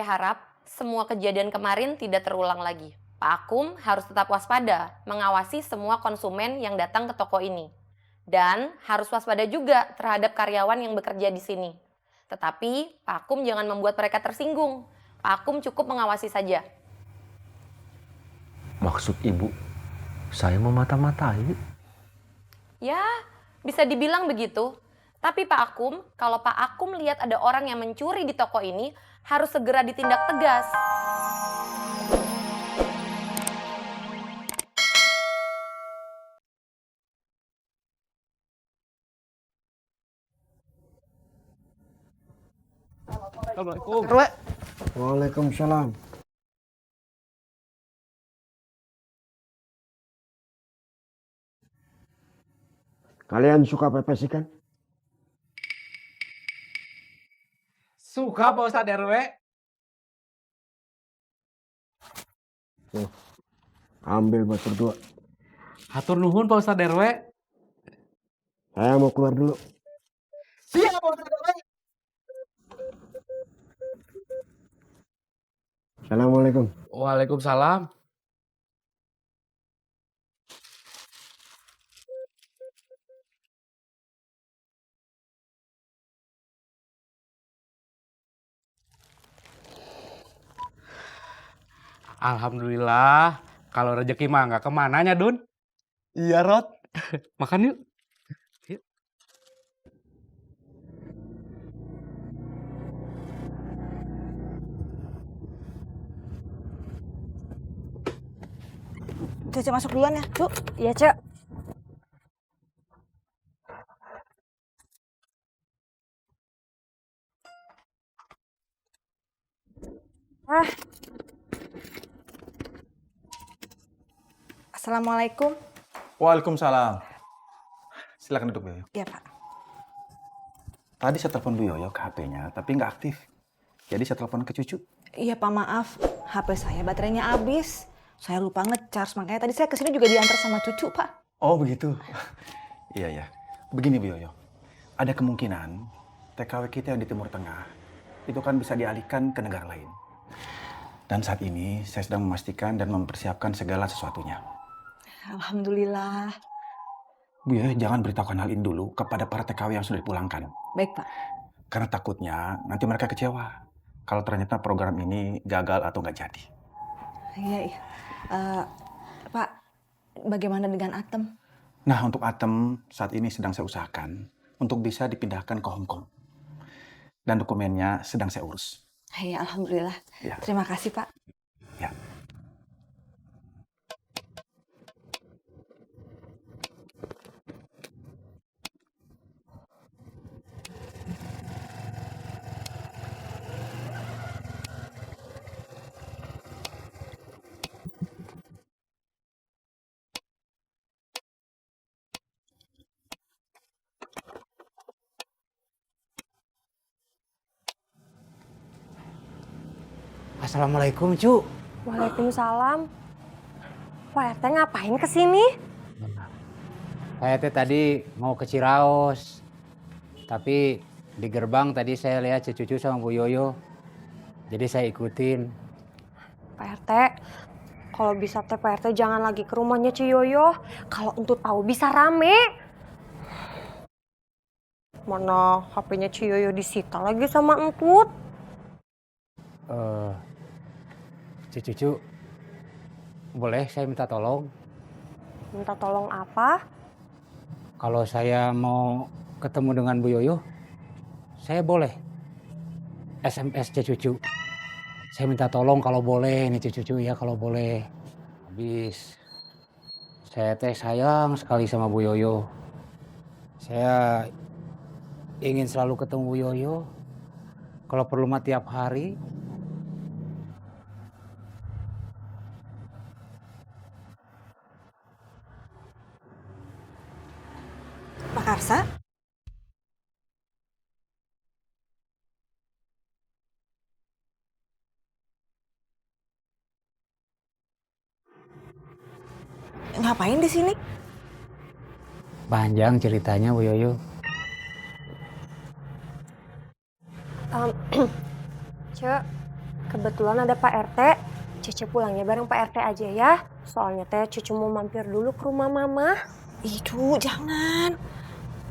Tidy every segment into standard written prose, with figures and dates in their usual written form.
harap semua kejadian kemarin tidak terulang lagi. Pak Akum harus tetap waspada mengawasi semua konsumen yang datang ke toko ini. Dan harus waspada juga terhadap karyawan yang bekerja di sini. Tetapi Pak Akum jangan membuat mereka tersinggung. Pak Akum cukup mengawasi saja. Maksud ibu, saya memata-matai? Ya, bisa dibilang begitu. Tapi Pak Akum, kalau Pak Akum lihat ada orang yang mencuri di toko ini, harus segera ditindak tegas. Assalamualaikum. Waalaikumsalam. Kalian suka pepes ikan? Suka Pak Ustadz RW. Tuh, ambil buat berdua. Hatur nuhun Pak Ustadz RW. Saya mau keluar dulu. Siap Pak Ustadz RW. Assalamualaikum. Waalaikumsalam. Alhamdulillah, kalau rezeki mah nggak kemananya, Dun. Iya, Rod. Makan yuk. Yuk. Cece masuk duluan ya, yuk. Iya, Cek. Assalamualaikum. Waalaikumsalam. Silakan duduk Bu Yoyo. Iya Pak. Tadi saya telepon Bu Yoyo ke HP-nya, tapi nggak aktif. Jadi saya telepon ke cucu. Iya Pak, maaf. HP saya baterainya habis. Saya lupa ngecharge, makanya tadi saya kesini juga diantar sama cucu Pak. Oh begitu. Iya ya. Begini Bu Yoyo, ada kemungkinan TKW kita yang di Timur Tengah itu kan bisa dialihkan ke negara lain. Dan saat ini saya sedang memastikan dan mempersiapkan segala sesuatunya. Alhamdulillah. Bu Yoyo jangan beritahukan hal ini dulu kepada para TKW yang sudah dipulangkan. Baik Pak. Karena takutnya nanti mereka kecewa kalau ternyata program ini gagal atau nggak jadi. Iya, iya. Pak, bagaimana dengan Atem? Nah, untuk Atem saat ini sedang saya usahakan untuk bisa dipindahkan ke Hong Kong. Dan dokumennya sedang saya urus. Iya, alhamdulillah. Ya. Terima kasih Pak. Ya. Assalamualaikum, Cu. Waalaikumsalam. Pak RT ngapain kesini? Saya tadi mau ke Ciraos. Tapi di gerbang tadi saya lihat cucu sama Bu Yoyo. Jadi saya ikutin. Pak RT, kalau bisa teh Pak RT jangan lagi ke rumahnya Ciyoyo. Kalau Entut tahu bisa rame. Mana HP-nya Ciyoyo disita lagi sama Entut. Cucu, boleh saya minta tolong? Minta tolong apa? Kalau saya mau ketemu dengan Bu Yoyo, saya boleh SMS cucu. Saya minta tolong kalau boleh nih cucu ya, kalau boleh. Habis saya sayang sekali sama Bu Yoyo. Saya ingin selalu ketemu Bu Yoyo. Kalau perlu mah tiap hari. Pak Karsa? Ngapain di sini? Panjang ceritanya Bu Yoyo. Cek, kebetulan ada Pak RT. Cece pulangnya bareng Pak RT aja ya. Soalnya teh Cucu mau mampir dulu ke rumah Mama. Ih, Cu, jangan.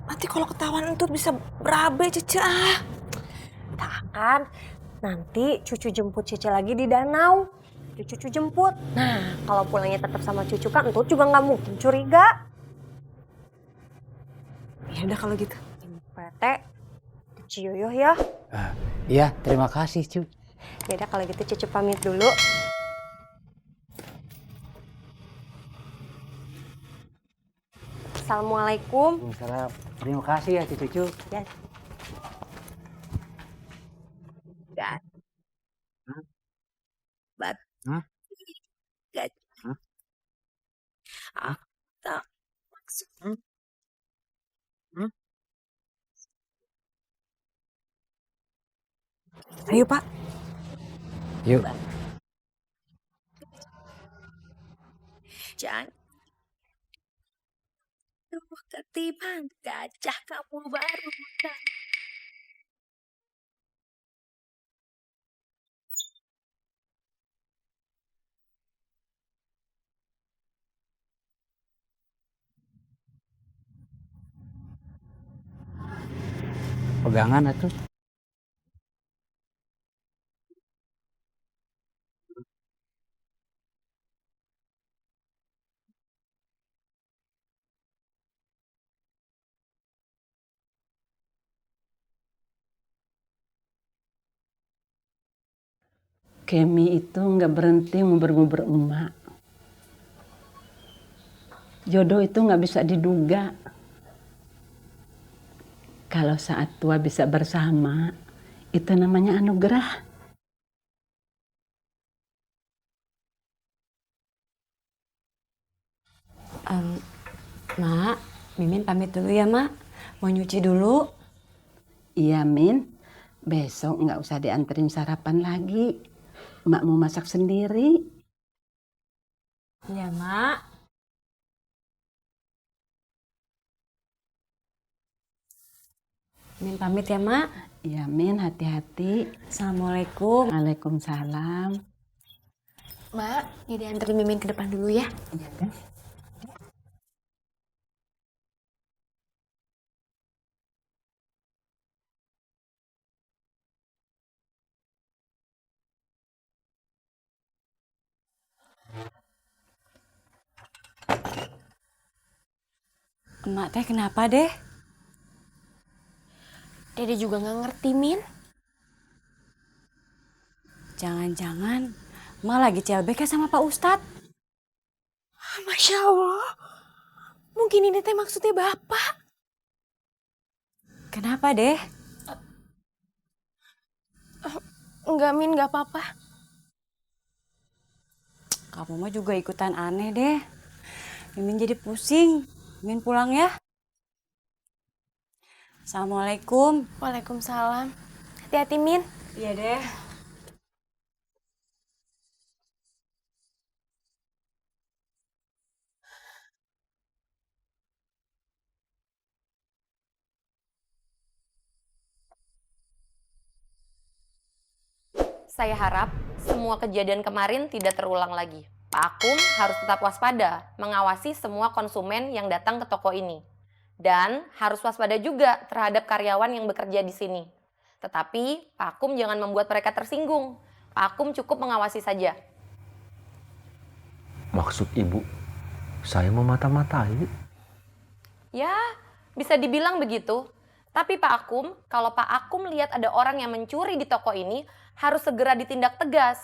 Nanti kalau ketahuan Entut bisa berabe, Cece ah. Tak akan. Nanti Cucu jemput Cece lagi di danau. Cucu jemput. Nah, kalau pulangnya tetap sama Cucu kan Entut juga nggak mungkin curiga. Ya udah kalau gitu. Pak RT, Ciyoyo ya. Iya, terima kasih, Cu. Ya udah kalau gitu Cucu pamit dulu. Assalamualaikum. Waalaikumsalam. Terima kasih ya, Cucu. Ya. Gak. Bat. Hah? Gak. Hah? Ah, tak maksud. Ayo, Pak. Yuk. Jangan. Tuh ketiban gajah kamu baru kan. Pegangan atuh. Kemi itu nggak berhenti ngubur-ngubur emak. Jodoh itu nggak bisa diduga. Kalau saat tua bisa bersama, itu namanya anugerah. Mak, Mimin pamit dulu ya, Mak. Mau nyuci dulu. Iya, Min. Besok nggak usah dianterin sarapan lagi. Mak mau masak sendiri. Iya, Mak. Min pamit ya, Mak. Iya, Min. Hati-hati. Assalamualaikum. Waalaikumsalam. Mak, ini dianterin Mimin ke depan dulu ya. Iya, kan? Emak teh kenapa deh? Dede juga nggak ngerti, Min. Jangan-jangan Emak lagi CLBK sama Pak Ustadz. Masya Allah. Mungkin ini teh maksudnya Bapak. Kenapa deh? Enggak, Min, nggak apa-apa. Kamu mah juga ikutan aneh deh. Mimin jadi pusing. Mimin pulang ya. Assalamualaikum. Waalaikumsalam. Hati-hati, Min. Iya deh. Saya harap semua kejadian kemarin tidak terulang lagi. Pak Akum harus tetap waspada, mengawasi semua konsumen yang datang ke toko ini. Dan harus waspada juga terhadap karyawan yang bekerja di sini. Tetapi Pak Akum jangan membuat mereka tersinggung. Pak Akum cukup mengawasi saja. Maksud ibu, saya mau mata-matai. Ya, bisa dibilang begitu. Tapi Pak Akum, kalau Pak Akum lihat ada orang yang mencuri di toko ini, harus segera ditindak tegas.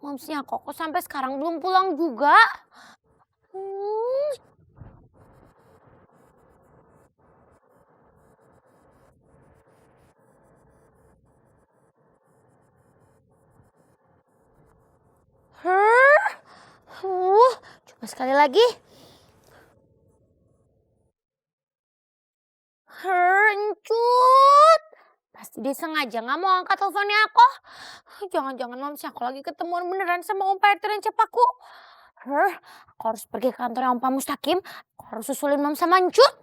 Momsnya Koko sampai sekarang belum pulang juga. Coba sekali lagi. Encut. Pasti dia sengaja nggak mau angkat teleponnya aku. Jangan-jangan Momsnya aku lagi ketemuan beneran sama Om Pak RT dan Cepaku. Aku harus pergi ke kantor Om Pak Mustaqim. Aku harus susulin Mam sama Encut.